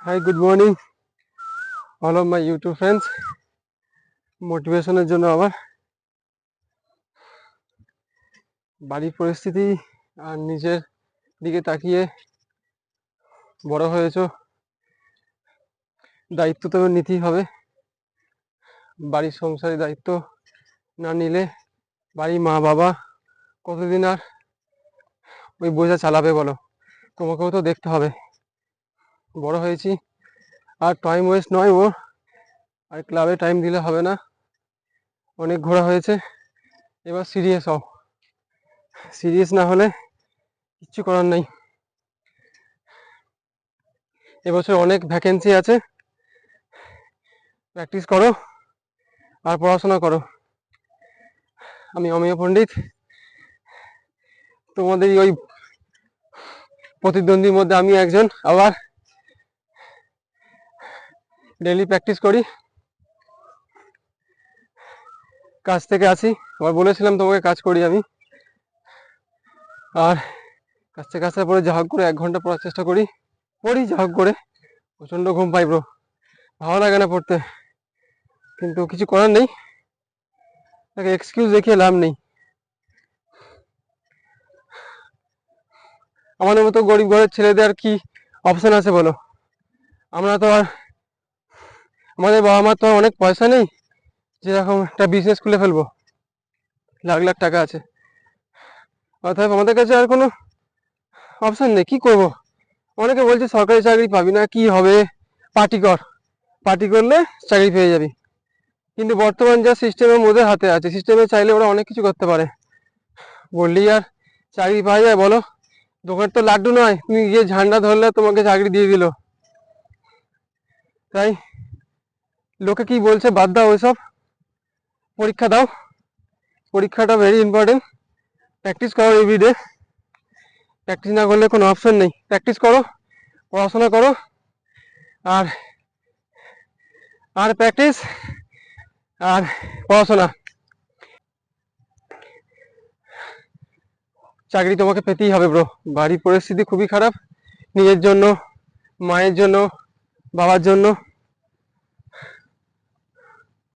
Hi, good morning, all of my YouTube friends. মোটিভেশনের জন্য আমার বাড়ির পরিস্থিতি আর নিজের দিকে তাকিয়ে বড় হয়েছো, দায়িত্ব তো নিতেই হবে। বাড়ির সংসারের দায়িত্ব না নিলে বাড়ির মা বাবা কতদিন আর ওই বোঝা চালাবে বলো? তোমাকেও তো দেখতে হবে। বড় হয়েছি, আর টাইম ওয়েস্ট নয় ও, আর ক্লাবে টাইম দিলে হবে না। অনেক ঘোরা হয়েছে, এবার সিরিয়াস হও। সিরিয়াস না হলে কিচ্ছু করার নেই। এবছর অনেক ভ্যাকেন্সি আছে, প্র্যাকটিস করো আর পড়াশোনা করো। আমি অমিয় পণ্ডিত, তোমাদের ওই প্রতিদ্বন্দ্বীর মধ্যে আমি একজন। আবার ডেইলি প্র্যাকটিস করি, কাজ থেকে আসি, আবার বলেছিলাম তোমাকে কাজ করি আমি। আর কাজ থেকে আসার পরে যা হোক করে 1 ঘন্টা পড়ার চেষ্টা করি, পড়ি যা হোক করে। প্রচণ্ড ঘুম পাই ব্রো, ভালো লাগে না পড়তে, কিন্তু কিছু করার নেই, তাকে এক্সকিউজ দেখিয়ে লাভ নেই। আমাদের মতো গরিব ঘরের ছেলেদের আর কি অপশন আছে বলো? আমরা তো আর, আমাদের বাবা মার তো অনেক পয়সা নেই যেরকম একটা বিজনেস খুলে ফেলবো, লাখ লাখ টাকা আছে। অতএব আমাদের কাছে আর কোনো অপশন নেই, কি করব? অনেকে বলছে সরকারি চাকরি পাবি না, কি হবে, পার্টি কর, পার্টি করলে চাকরি পেয়ে যাবি। কিন্তু বর্তমান যা সিস্টেমের মধ্যে হাতে আছে, সিস্টেমে চাইলে ওরা অনেক কিছু করতে পারে, বললেই আর চাকরি পাওয়া যায় বলো? দোকান তো লাড্ডু নয়, তুমি গিয়ে ঝান্ডা ধরলে তোমাকে চাকরি দিয়ে দিল। তাই লোকে কি বলছে বাদ দাও ওইসব, পরীক্ষা দাও, পরীক্ষাটা ভেরি ইম্পর্টেন্ট। প্র্যাকটিস করো এভরিডে, প্র্যাকটিস না করলে কোনো অপশন নেই। প্র্যাকটিস করো, পড়াশোনা করো, আর আর প্র্যাকটিস আর পড়াশোনা। চাকরি তোমাকে পেতেই হবে ব্রো। বাড়ির পরিস্থিতি খুবই খারাপ, নিজের জন্য, মায়ের জন্য, বাবার জন্য